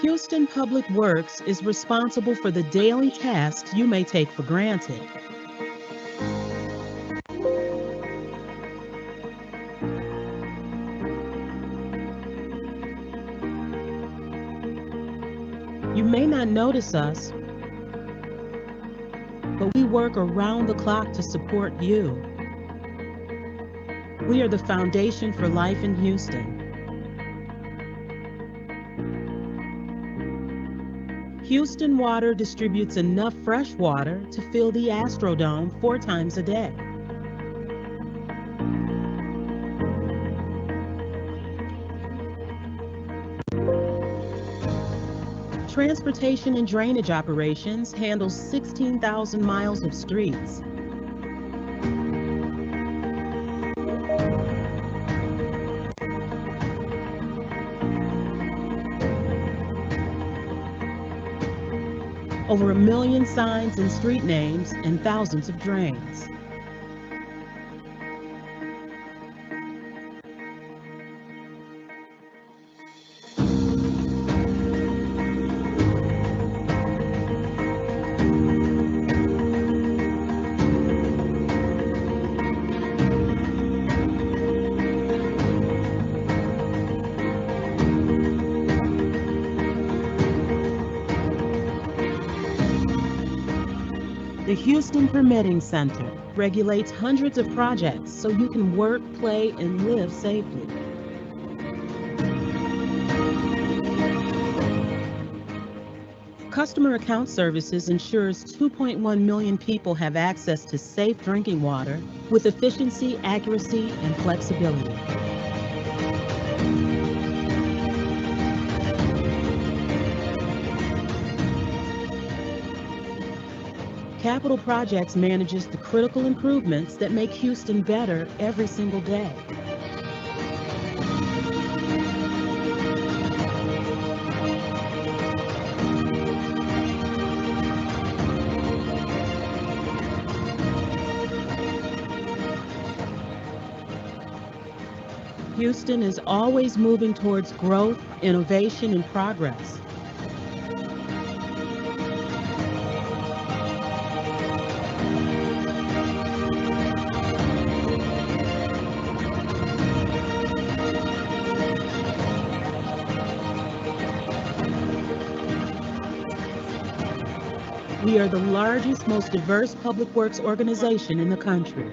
Houston Public Works is responsible for the daily tasks you may take for granted. You may not notice us, but we work around the clock to support you. We are the foundation for life in Houston. Houston Water distributes enough fresh water to fill the Astrodome 4 times a day. Transportation and drainage operations handle 16,000 miles of streets. Over 1 million signs and street names and thousands of drains. The Houston Permitting Center regulates hundreds of projects so you can work, play, and live safely. Customer Account Services ensures 2.1 million people have access to safe drinking water with efficiency, accuracy, and flexibility. Capital Projects manages the critical improvements that make Houston better every single day. Houston is always moving towards growth, innovation, and progress. We are the largest, most diverse public works organization in the country.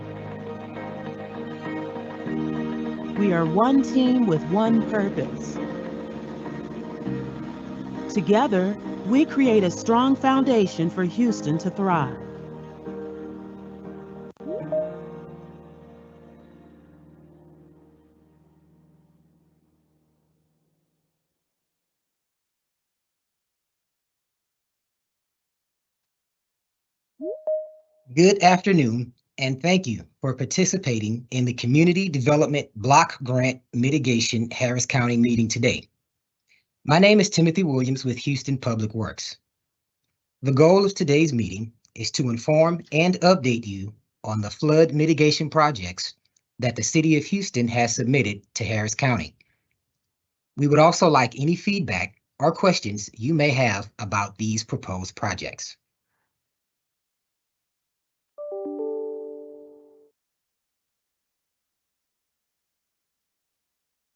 We are one team with one purpose. Together, we create a strong foundation for Houston to thrive. Good afternoon, and thank you for participating in the Community Development Block Grant Mitigation Harris County meeting today. My name is Timothy Williams with Houston Public Works. The goal of today's meeting is to inform and update you on the flood mitigation projects that the City of Houston has submitted to Harris County. We would also like any feedback or questions you may have about these proposed projects.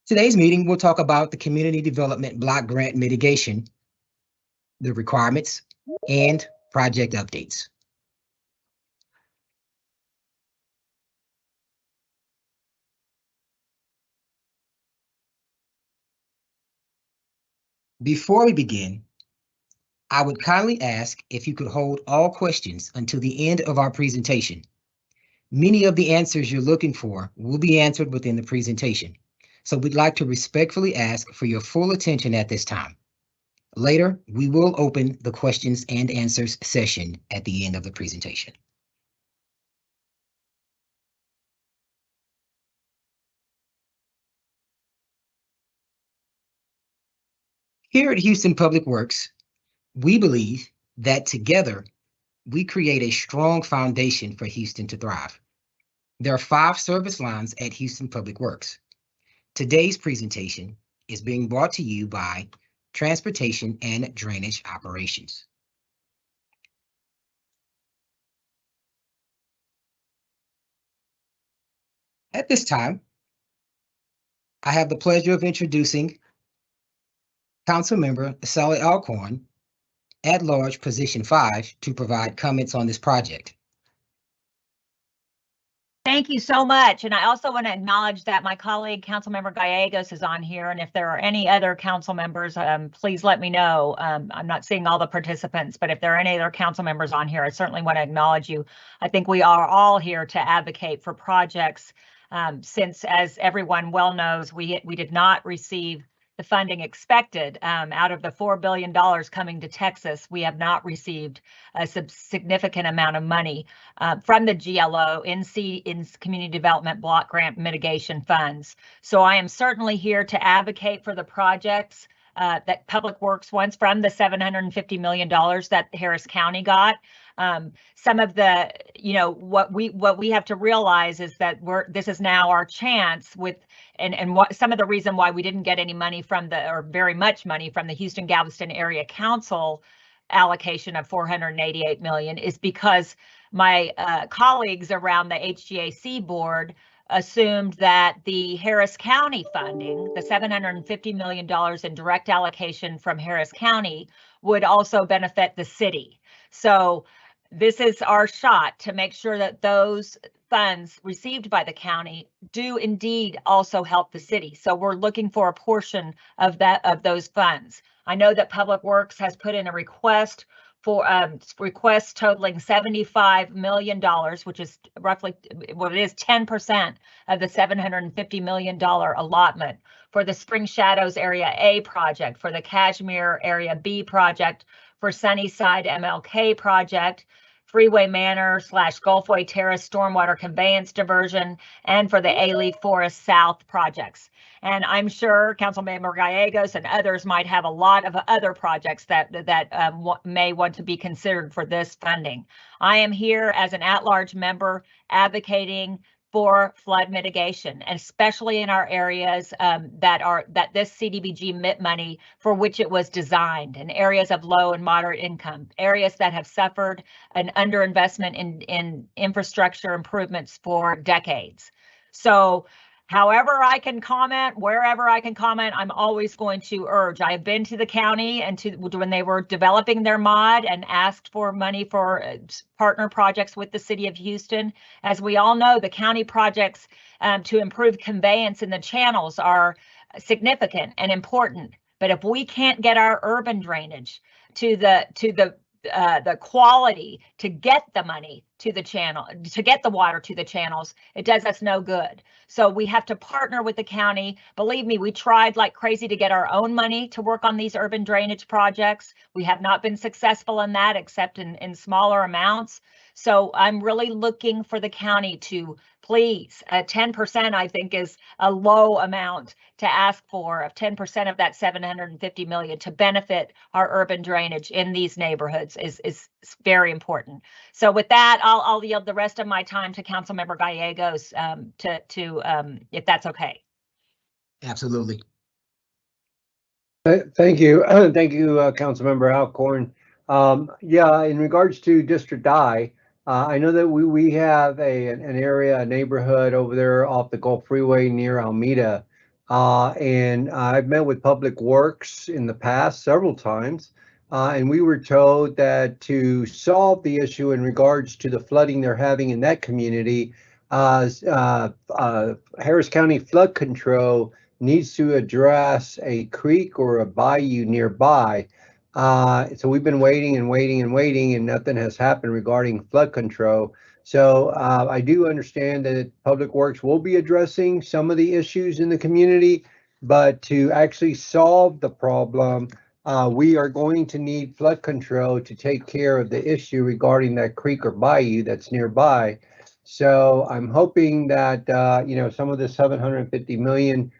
Today's meeting, we'll talk about the Community Development Block Grant Mitigation, the requirements, and project updates. Before we begin, I would kindly ask if you could hold all questions until the end of our presentation. Many of the answers you're looking for will be answered within the presentation, so we'd like to respectfully ask for your full attention at this time. Later, we will open the questions and answers session at the end of the presentation. Here at Houston Public Works, we believe that together we create a strong foundation for Houston to thrive. There are 5 service lines at Houston Public Works. Today's presentation is being brought to you by Transportation and Drainage Operations. At this time, I have the pleasure of introducing Councilmember Sally Alcorn, at large position 5, to provide comments on this project. Thank you so much. And I also want to acknowledge that my colleague, Councilmember Gallegos, is on here. And if there are any other council members, please let me know. I'm not seeing all the participants, but if there are any other council members on here, I certainly want to acknowledge you. I think we are all here to advocate for projects since, as everyone well knows, we did not receive the funding expected out of the $4 billion coming to Texas. We have not received a significant amount of money from the GLO in Community Development Block Grant Mitigation Funds. So I am certainly here to advocate for the projects that Public Works wants from the $750 million that Harris County got. Some of the, what we have to realize is that this is now our chance with, and what some of the reason why we didn't get any money from or very much money from the Houston Galveston Area Council allocation of $488 million is because my colleagues around the HGAC board assumed that the Harris County funding, the $750 million in direct allocation from Harris County, would also benefit the city. So this is our shot to make sure that those funds received by the county do indeed also help the city. So we're looking for a portion of those funds. I know that Public Works has put in a request for requests totaling $75 million, which is roughly, well, it is 10% of the $750 million allotment for the Spring Shadows Area A project, for the Cashmere Area B project, for Sunnyside MLK project, Freeway Manor / Gulfway Terrace stormwater conveyance diversion, and for the A-Leaf Forest South projects. And I'm sure Councilmember Gallegos and others might have a lot of other projects that may want to be considered for this funding. I am here as an at-large member advocating for flood mitigation, and especially in our areas that this CDBG MIT money for which it was designed, in areas of low and moderate income, areas that have suffered an underinvestment in infrastructure improvements for decades. So however I can comment, wherever I can comment, I'm always going to urge. I have been to the county and when they were developing their mod and asked for money for partner projects with the city of Houston. As we all know, the county projects to improve conveyance in the channels are significant and important. But if we can't get our urban drainage to the quality to get the money to the channel, to get the water to the channels, it does us no good. So we have to partner with the county. Believe me, we tried like crazy to get our own money to work on these urban drainage projects. We have not been successful in that except in smaller amounts. So I'm really looking for the county to please, 10% I think is a low amount to ask for, of 10% of that $750 million to benefit our urban drainage in these neighborhoods is very important. So with that, I'll yield the rest of my time to Councilmember Gallegos if that's okay. Absolutely. Thank you. Thank you, Councilmember Alcorn. Yeah, in regards to District I, I know that we have an area, a neighborhood over there off the Gulf Freeway near Almeda. And I've met with Public Works in the past several times. And we were told that to solve the issue in regards to the flooding they're having in that community, Harris County Flood Control needs to address a creek or a bayou nearby. So we've been waiting and waiting and waiting, and nothing has happened regarding flood control. So I do understand that Public Works will be addressing some of the issues in the community, but to actually solve the problem, we are going to need flood control to take care of the issue regarding that creek or bayou that's nearby. So I'm hoping that some of the $750 million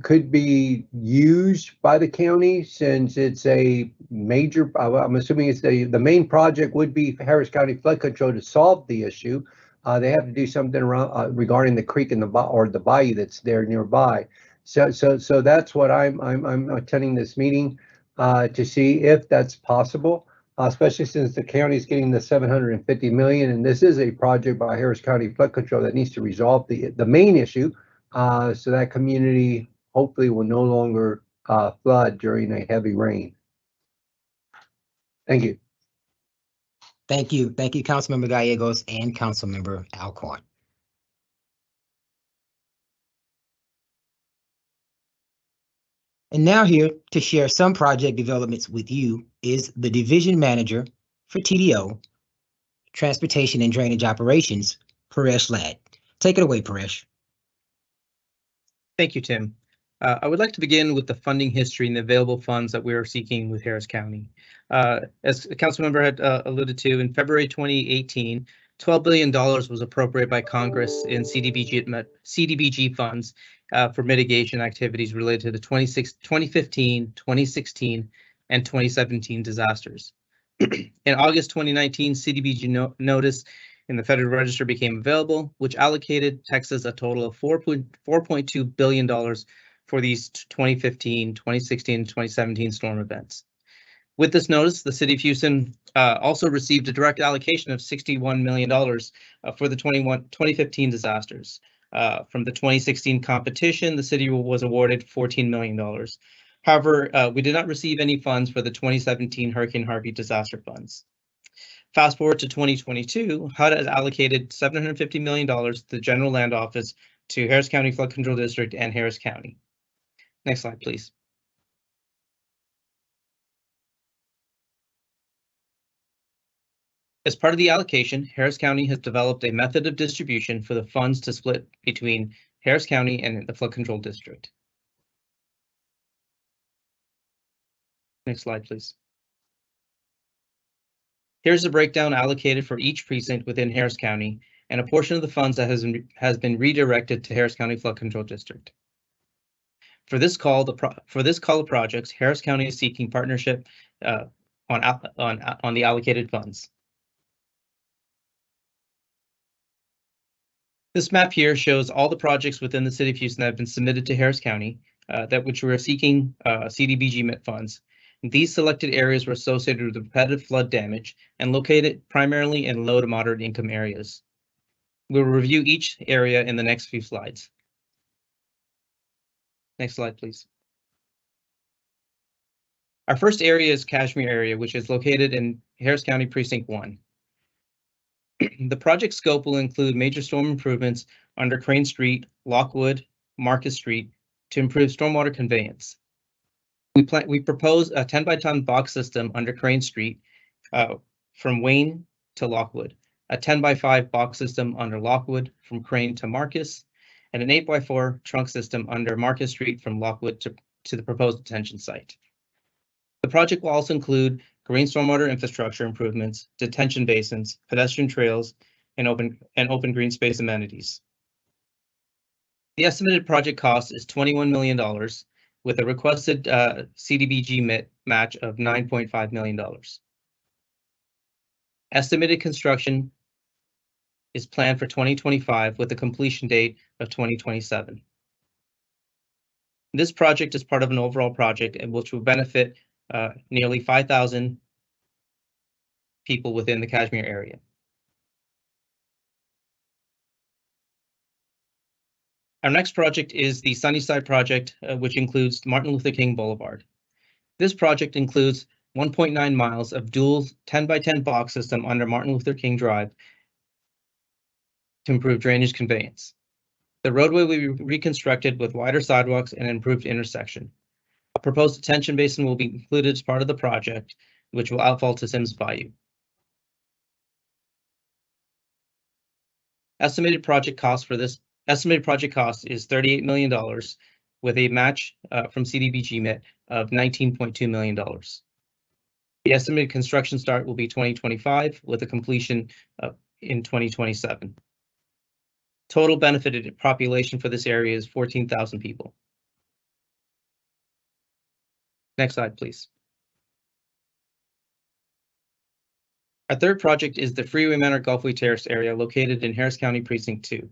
could be used by the county, since it's a major, I'm assuming it's the main project would be Harris County Flood Control to solve the issue. they have to do something around regarding the creek and the bayou that's there nearby. So that's what I'm attending this meeting to see if that's possible, especially since the county is getting the 750 million, and this is a project by Harris County Flood Control that needs to resolve the main issue, so that community hopefully will no longer flood during a heavy rain. Thank you. Thank you. Thank you, Councilmember Gallegos and Councilmember Alcorn. And now here to share some project developments with you is the Division Manager for TDO, Transportation and Drainage Operations, Paresh Ladd. Take it away, Paresh. Thank you, Tim. I would like to begin with the funding history and the available funds that we are seeking with Harris County. As the council member had alluded to, in February 2018, $12 billion was appropriated by Congress in CDBG funds for mitigation activities related to the 2015, 2016, and 2017 disasters. In August 2019, CDBG notice in the Federal Register became available, which allocated Texas a total of $4.2 billion for these 2015, 2016, and 2017 storm events. With this notice, the City of Houston also received a direct allocation of $61 million for the 2015 disasters. From the 2016 competition, the city was awarded $14 million. However, we did not receive any funds for the 2017 Hurricane Harvey disaster funds. Fast forward to 2022, HUD has allocated $750 million to the General Land Office, to Harris County Flood Control District, and Harris County. Next slide, please. As part of the allocation, Harris County has developed a method of distribution for the funds to split between Harris County and the Flood Control District. Next slide, please. Here's a breakdown allocated for each precinct within Harris County, and a portion of the funds that has been redirected to Harris County Flood Control District. For this call of projects, Harris County is seeking partnership on the allocated funds. This map here shows all the projects within the City of Houston that have been submitted to Harris County, which we are seeking CDBG MIT funds. These selected areas were associated with repetitive flood damage and located primarily in low to moderate income areas. We'll review each area in the next few slides. Next slide, please. Our first area is Kashmir area, which is located in Harris County Precinct 1. The project scope will include major storm improvements under Crane Street, Lockwood, Marcus Street to improve stormwater conveyance. We propose a 10 by 10 box system under Crane Street from Wayne to Lockwood, a 10 by 5 box system under Lockwood from Crane to Marcus, and an 8 by 4 trunk system under Marcus Street from Lockwood to the proposed detention site. The project will also include green stormwater infrastructure improvements, detention basins, pedestrian trails, and open green space amenities. The estimated project cost is $21 million with a requested CDBG match of $9.5 million. Estimated construction is planned for 2025 with a completion date of 2027. This project is part of an overall project which will benefit nearly 5,000 people within the Kashmir area. Our next project is the Sunnyside project, which includes Martin Luther King Boulevard. This project includes 1.9 miles of dual 10 by 10 box system under Martin Luther King Drive to improve drainage conveyance. The roadway will be reconstructed with wider sidewalks and improved intersection. A proposed detention basin will be included as part of the project, which will outfall to Sims Bayou. Estimated project cost is $38 million with a match from CDBG MIT of $19.2 million. The estimated construction start will be 2025 with a completion in 2027. Total benefited population for this area is 14,000 people. Next slide, please. Our third project is the Freeway Manor Golfway Terrace area located in Harris County Precinct 2.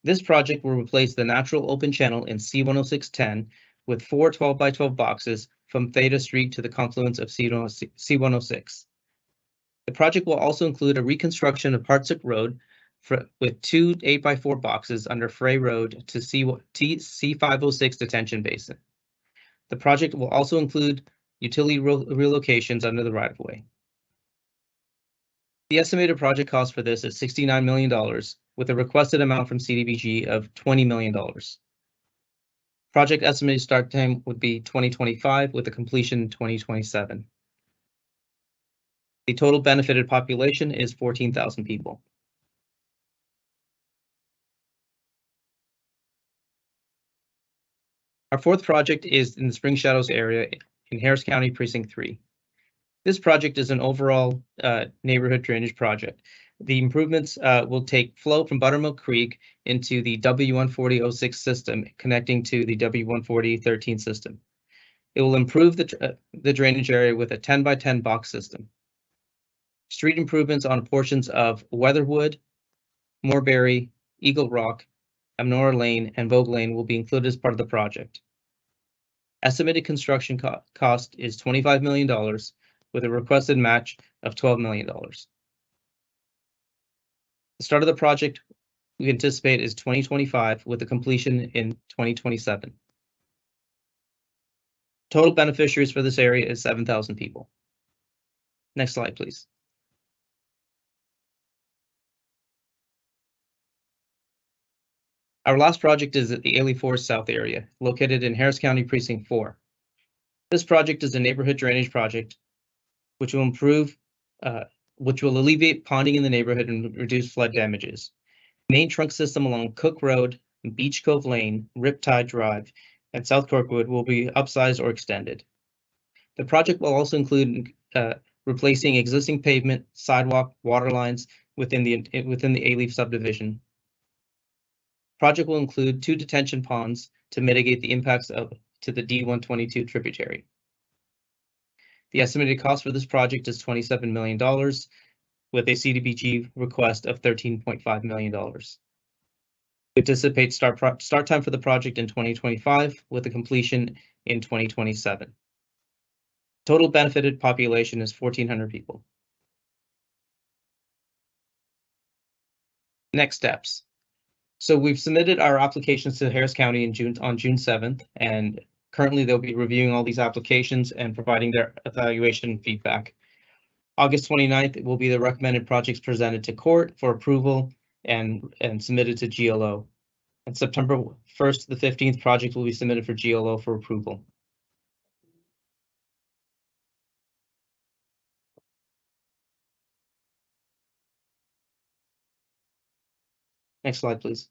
This project will replace the natural open channel in C10610 with 4 12x12 boxes from Theta Street to the confluence of C106. The project will also include a reconstruction of Hartsick Road with 2 8x4 boxes under Frey Road to C506 detention basin. The project will also include utility relocations under the right-of-way. The estimated project cost for this is $69 million, with a requested amount from CDBG of $20 million. Project estimated start time would be 2025, with a completion in 2027. The total benefited population is 14,000 people. Our fourth project is in the Spring Shadows area in Harris County Precinct 3. This project is an overall neighborhood drainage project. The improvements will take flow from Buttermilk Creek into the W140-06 system, connecting to the W140-13 system. It will improve the drainage area with a 10x10 box system. Street improvements on portions of Weatherwood, Moorberry, Eagle Rock, Amnora Lane, and Vogue Lane will be included as part of the project. Estimated construction cost is $25 million, with a requested match of $12 million. The start of the project we anticipate is 2025, with a completion in 2027. Total beneficiaries for this area is 7,000 people. Next slide, please. Our last project is at the Ailey Forest South area, located in Harris County Precinct 4. This project is a neighborhood drainage project, which will alleviate ponding in the neighborhood and reduce flood damages. Main trunk system along Cook Road, Beach Cove Lane, Riptide Drive, and South Corkwood will be upsized or extended. The project will also include replacing existing pavement, sidewalk, water lines within the Ailey subdivision. Project will include 2 detention ponds to mitigate the impacts to the D122 tributary. The estimated cost for this project is $27 million, with a CDBG request of $13.5 million. We anticipate start time for the project in 2025, with a completion in 2027. Total benefited population is 1,400 people. Next steps. So we've submitted our applications to Harris County on June 7th, and currently they'll be reviewing all these applications and providing their evaluation and feedback. August 29th will be the recommended projects presented to court for approval and submitted to GLO. And September 1st to the 15th, project will be submitted for GLO for approval. Next slide, please.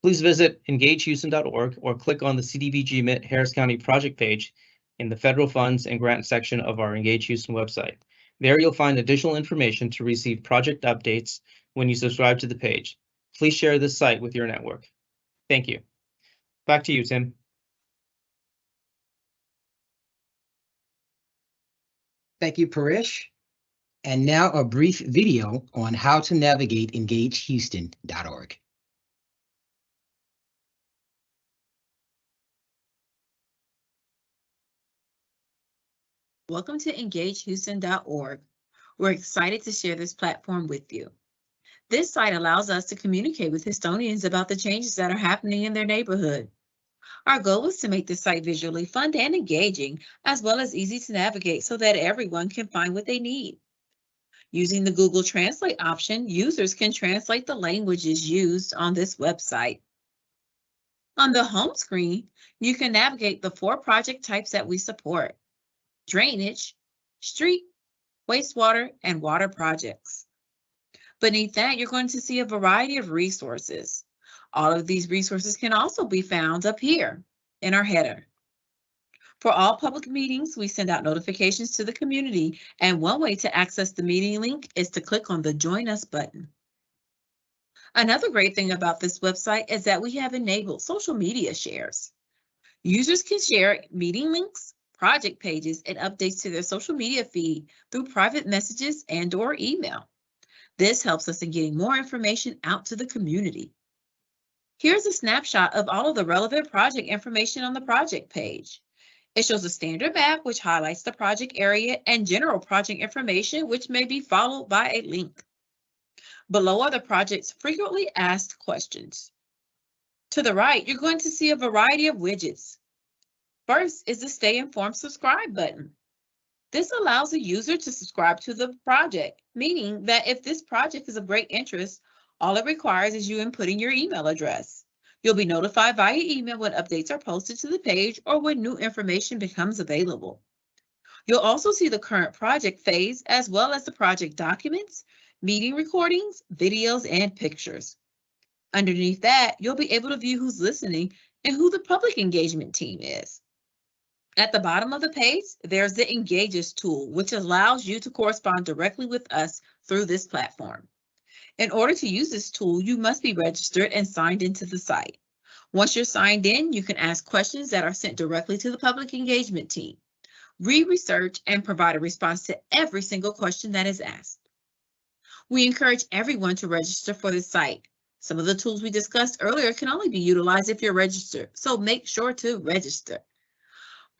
Please visit engagehouston.org or click on the CDBG Harris County project page in the federal funds and grant section of our Engage Houston website. There you'll find additional information to receive project updates when you subscribe to the page. Please share this site with your network. Thank you. Back to you, Tim. Thank you, Paresh. And now a brief video on how to navigate engagehouston.org. Welcome to engagehouston.org. We're excited to share this platform with you. This site allows us to communicate with Houstonians about the changes that are happening in their neighborhood. Our goal is to make the site visually fun and engaging, as well as easy to navigate so that everyone can find what they need. Using the Google Translate option, users can translate the languages used on this website. On the home screen, you can navigate the 4 project types that we support: drainage, street, wastewater, and water projects. Beneath that, you're going to see a variety of resources. All of these resources can also be found up here in our header. For all public meetings, we send out notifications to the community, and one way to access the meeting link is to click on the Join Us button. Another great thing about this website is that we have enabled social media shares. Users can share meeting links, project pages and updates to their social media feed through private messages and/or email. This helps us in getting more information out to the community. Here's a snapshot of all of the relevant project information on the project page. It shows a standard map, which highlights the project area, and general project information, which may be followed by a link. Below are the project's frequently asked questions. To the right, you're going to see a variety of widgets. First is the Stay Informed Subscribe button. This allows a user to subscribe to the project, meaning that if this project is of great interest, all it requires is you inputting your email address. You'll be notified via email when updates are posted to the page or when new information becomes available. You'll also see the current project phase as well as the project documents, meeting recordings, videos, and pictures. Underneath that, you'll be able to view who's listening and who the public engagement team is. At the bottom of the page, there's the Engages tool, which allows you to correspond directly with us through this platform. In order to use this tool, you must be registered and signed into the site. Once you're signed in, you can ask questions that are sent directly to the public engagement team. Read, research, and provide a response to every single question that is asked. We encourage everyone to register for this site. Some of the tools we discussed earlier can only be utilized if you're registered, so make sure to register.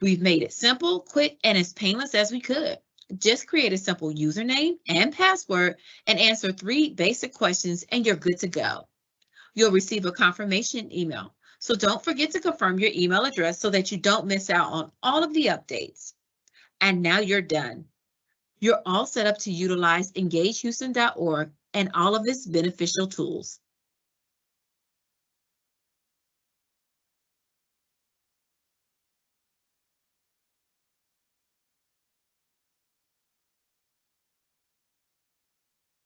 We've made it simple, quick, and as painless as we could. Just create a simple username and password and answer 3 basic questions and you're good to go. You'll receive a confirmation email, so don't forget to confirm your email address so that you don't miss out on all of the updates. And now you're done. You're all set up to utilize EngageHouston.org and all of its beneficial tools.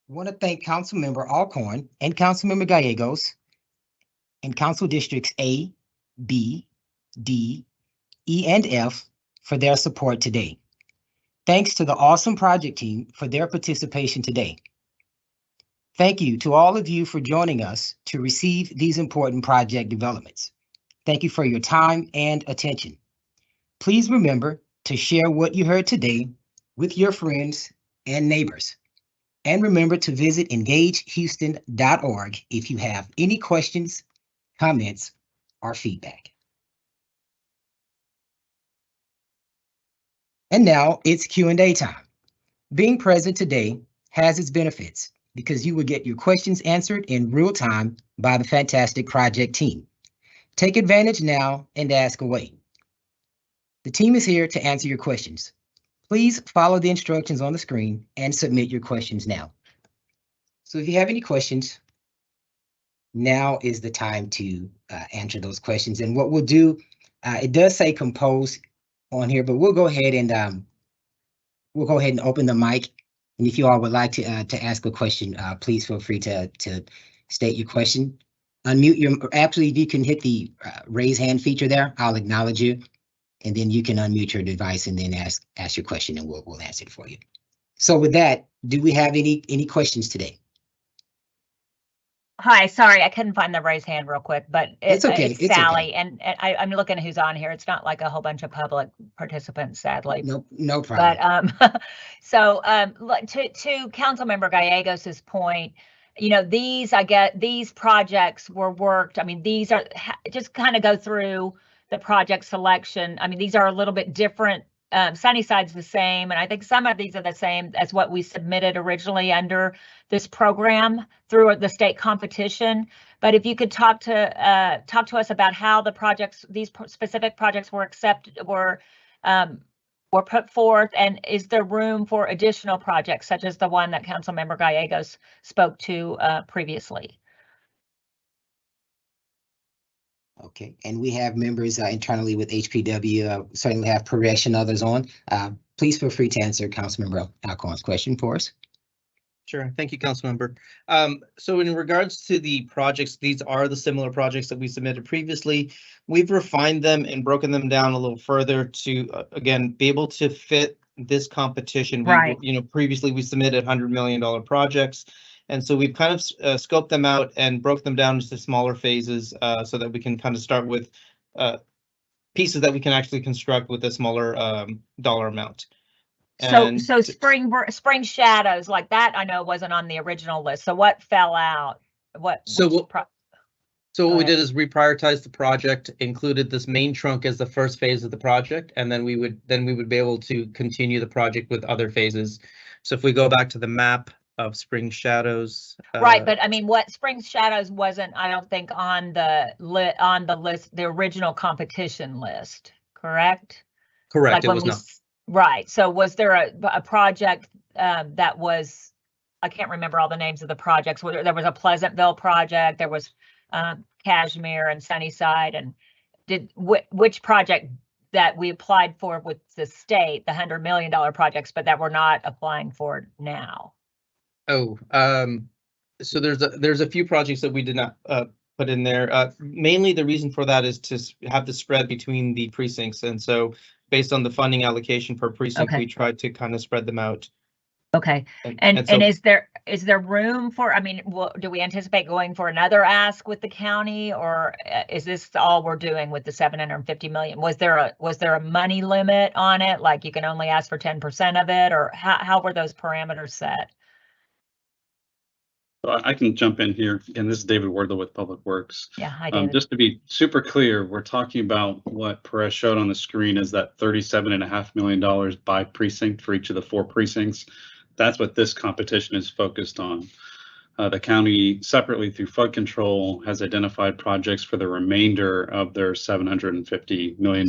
I want to thank Councilmember Alcorn and Councilmember Gallegos and Council Districts A, B, D, E, and F for their support today. Thanks to the awesome project team for their participation today. Thank you to all of you for joining us to receive these important project developments. Thank you for your time and attention. Please remember to share what you heard today with your friends and neighbors. And remember to visit EngageHouston.org if you have any questions, comments, or feedback. And now it's Q&A time. Being present today has its benefits because you will get your questions answered in real time by the fantastic project team. Take advantage now and ask away. The team is here to answer your questions. Please follow the instructions on the screen and submit your questions now. So if you have any questions, now is the time to answer those questions. And what we'll do, it does say compose on here, but we'll go ahead and open the mic. And if you all would like to ask a question, please feel free to state your question. Unmute your, actually, if you can hit the raise hand feature there, I'll acknowledge you. And then you can unmute your device and then ask your question and we'll answer it for you. So with that, do we have any questions today? Hi, sorry, I couldn't find the raise hand real quick, but It's okay. It's Sally, okay. And I'm looking at who's on here. It's not like a whole bunch of public participants, sadly. No problem. But so to Councilmember Gallegos's point, you know, these projects were worked. I mean, these are just kind of go through the project selection. I mean, these are a little bit different. Sunnyside's the same, and I think some of these are the same as what we submitted originally under this program through the state competition. But if you could talk to us about how the projects, these specific projects were put forth, and is there room for additional projects such as the one that Councilmember Gallegos spoke to previously? Okay, and we have members internally with HPW, certainly have Paresh and others on. Please feel free to answer Councilmember Alcorn's question for us. Sure, thank you, Councilmember. So in regards to the projects, these are the similar projects that we submitted previously. We've refined them and broken them down a little further to, again, be able to fit this competition. Right. Previously we submitted $100 million projects. And so we've kind of scoped them out and broke them down into smaller phases so that we can kind of start with pieces that we can actually construct with a smaller dollar amount. So, And so spring shadows like that, I know wasn't on the original list. So what fell out? So what Go we ahead. did is reprioritize the project, included this main trunk as the first phase of the project, and then we would be able to continue the project with other phases. So if we go back to the map of Spring Shadows, Right, but I mean, what Spring Shadows wasn't, I don't think, on the list, the original competition list, correct? correct, Like it when was we not. Right. So was there a project that was, I can't remember all the names of the projects. There was a Pleasantville project, there was Kashmir and Sunnyside, and which project that we applied for with the state, the $100 million projects, but that we're not applying for now? Oh, so there's a few projects that we did not put in there. Mainly the reason for that is to have the spread between the precincts, and so based on the funding allocation per precinct, Okay. we tried to kind of spread them out. Okay. And so is there room for, I mean, do we anticipate going for another ask with the county, or is this all we're doing with the 750 million? Was there a money limit on it? Like you can only ask for 10% of it, or how were those parameters set? So I can jump in here, and this is David Wardlow with Public Works. Yeah, hi, David. Just to be super clear, we're talking about what Perez showed on the screen is that $37.5 million by precinct for each of the 4 precincts. That's what this competition is focused on. The county separately through flood control has identified projects for the remainder of their $750 million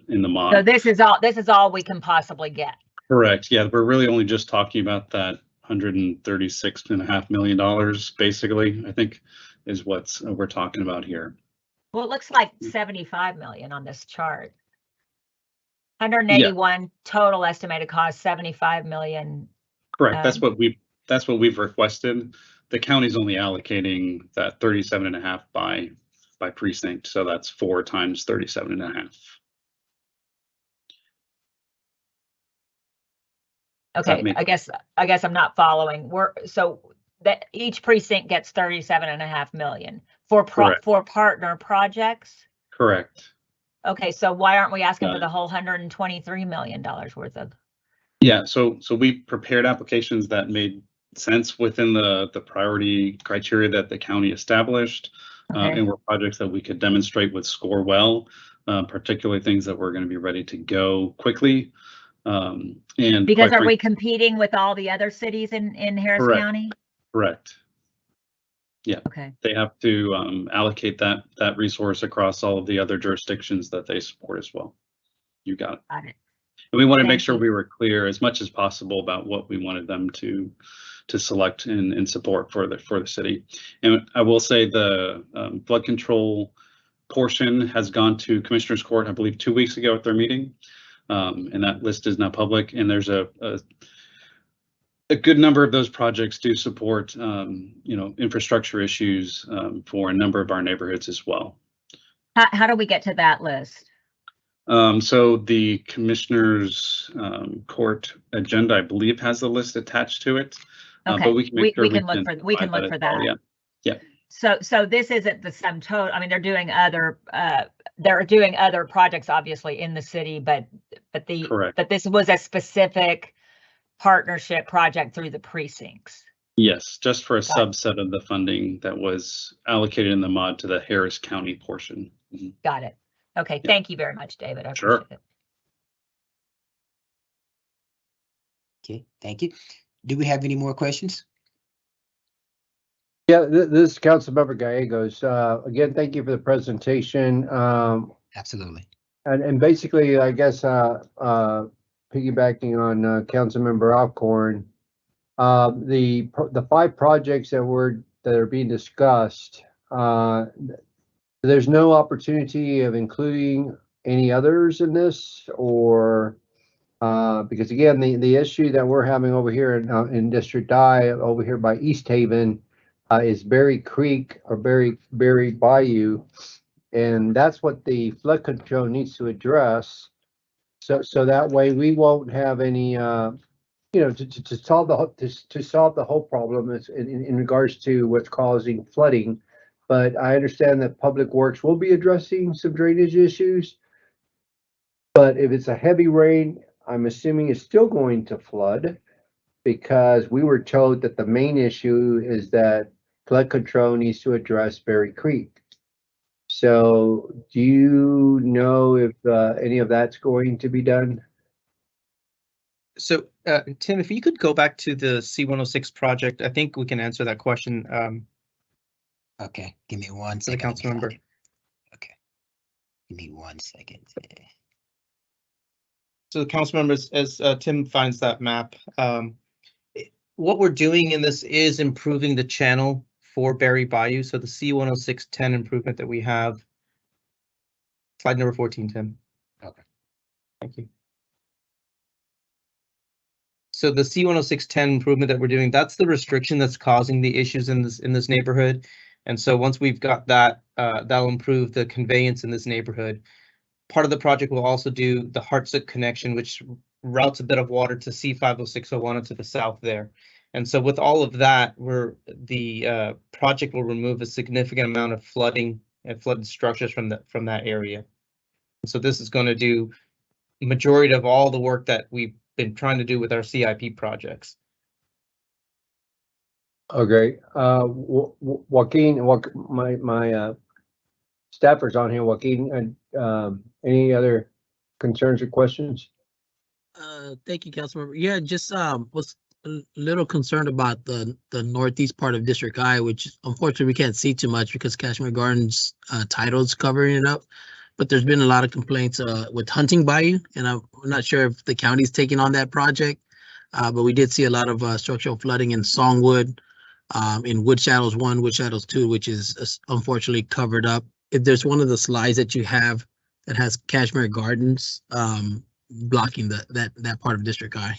in the mod. So this is all we can possibly get. Correct. Yeah, we're really only just talking about that $136.5 million, basically, I think is what we're talking about here. Well, it looks like 75 million on this chart. 181 total estimated cost, 75 million. Correct. That's what we've requested. The county's only allocating that 37.5 by precinct, so that's 4 times 37.5. Okay, I guess I'm not following. So that each precinct gets 37.5 million for partner projects? Correct. Okay, so why aren't we asking for the whole $123 million worth of? Yeah, so we prepared applications that made sense within the priority criteria that the county established, and were projects that we could demonstrate would score well, particularly things that were going to be ready to go quickly. And because are we competing with all the other cities in Harris County? Correct. Yeah. Okay. They have to allocate that resource across all of the other jurisdictions that they support as well. You got it. Got it. And we want to make sure we were clear as much as possible about what we wanted them to select and support for the city. And I will say the flood control portion has gone to Commissioner's Court, I believe 2 weeks ago at their meeting. And that list is now public, and there's a good number of those projects do support infrastructure issues for a number of our neighborhoods as well. How do we get to that list? So the Commissioner's Court agenda, I believe, has the list attached to it. Okay, but we can make sure we can look for that. Well. Yeah. So this isn't the sum total. I mean, they're doing other projects obviously in the city, but this was a specific partnership project through the precincts. Yes, just for a subset of the funding that was allocated in the mod to the Harris County portion. Mm-hmm. Got it. Okay, yeah. Thank you very much, David. I appreciate it. Okay, thank you. Do we have any more questions? Yeah, this is Councilmember Gallegos. Again, thank you for the presentation. Absolutely. And basically, I guess, piggybacking on Councilmember Alcorn, the 5 projects that are being discussed, there's no opportunity of including any others in this, or because again, the issue that we're having over here in District I, over here by East Haven, is Berry Creek or Berry Bayou, and that's what the flood control needs to address. So that way we won't have any, to solve the whole problem in regards to what's causing flooding. But I understand that Public Works will be addressing some drainage issues, But if it's a heavy rain, I'm assuming it's still going to flood, because we were told that the main issue is that flood control needs to address Berry Creek. So do you know if any of that's going to be done? So, Tim, if you could go back to the C106 project, I think we can answer that question. Okay, give me one To the second. council member. Okay, give me 1 second. So the council members, as Tim finds that map, what we're doing in this is improving the channel for Berry Bayou. So the C10610 improvement that we have. Slide number 14, Tim. Okay. Thank you. So the C10610 improvement that we're doing, that's the restriction that's causing the issues in this neighborhood. And so once we've got that, that'll improve the conveyance in this neighborhood. Part of the project will also do the Hartsook connection, which routes a bit of water to C50601 to the south there. And so with all of that, the project will remove a significant amount of flooding and flooded structures from that area. So this is going to do majority of all the work that we've been trying to do with our CIP projects. Okay, Joaquin, my staffers on here, Joaquin, any other concerns or questions? Thank you, Councilmember. Yeah, just was a little concerned about the northeast part of District I, which unfortunately we can't see too much because Cashmere Gardens title's covering it up. But there's been a lot of complaints with Hunting Bayou, and I'm not sure if the county's taking on that project. But we did see a lot of structural flooding in Songwood, in Wood Shadows 1, Wood Shadows 2, which is unfortunately covered up. If there's one of the slides that you have that has Cashmere Gardens blocking that part of District I.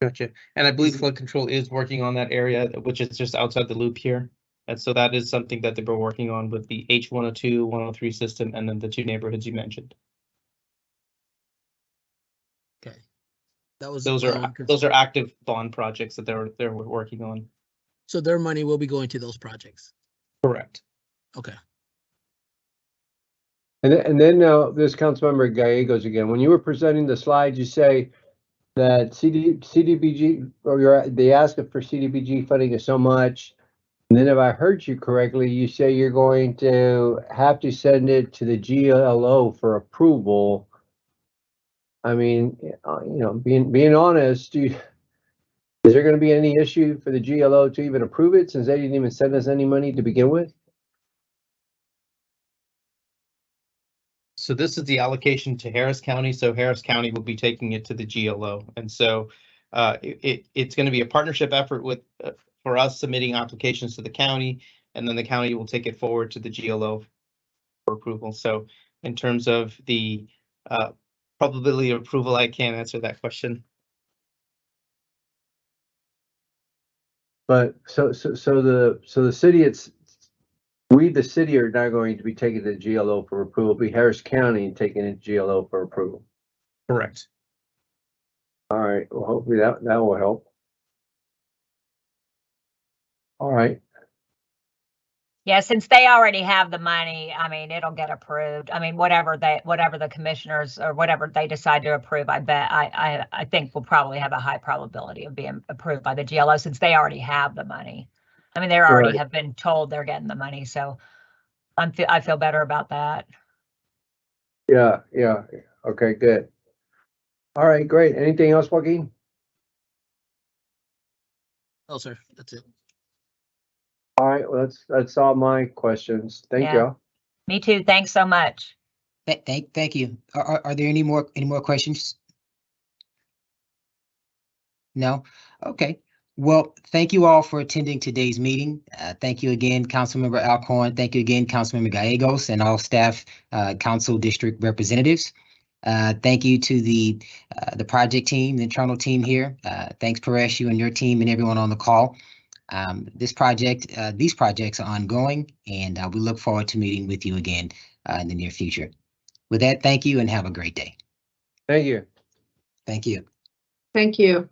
Gotcha. And I believe flood control is working on that area, which is just outside the loop here. And so that is something that they were working on with the H102, 103 system, and then the two neighborhoods you mentioned. Okay, that was Those are active bond projects that they're working on. So their money will be going to those projects. Correct. Okay. And then this Councilmember Gallegos again, when you were presenting the slides, you say that CDBG, or they ask for CDBG funding is so much. And then if I heard you correctly, you say you're going to have to send it to the GLO for approval. I mean, being honest, is there going to be any issue for the GLO to even approve it since they didn't even send us any money to begin with? So this is the allocation to Harris County. So Harris County will be taking it to the GLO. And so it's going to be a partnership effort with for us submitting applications to the county, and then the county will take it forward to the GLO for approval. So in terms of the probability of approval, I can't answer that question. But so the city, we, the city, are not going to be taking the GLO for approval. It'll be Harris County taking the GLO for approval. Correct. All right. Well, hopefully that will help. All right. Yeah, since they already have the money, I mean, it'll get approved. I mean, whatever the commissioners or whatever they decide to approve, I think will probably have a high probability of being approved by the GLO since they already have the money. I mean, they already have been told they're getting the money, so I feel better about that. Yeah. Okay, good. All right, great. Anything else, Joaquin? No, sir. That's it. All right, well, that's all my questions. Thank y'all. Me too. Thanks so much. Thank you. Are there any more questions? No? Okay. Well, thank you all for attending today's meeting. Thank you again, Councilmember Alcorn. Thank you again, Councilmember Gallegos, and all staff, council district representatives. Thank you to the project team, the internal team here. Thanks, Paresh, you and your team and everyone on the call. These projects are ongoing, and we look forward to meeting with you again in the near future. With that, thank you and have a great day. Thank you. Thank you. Thank you.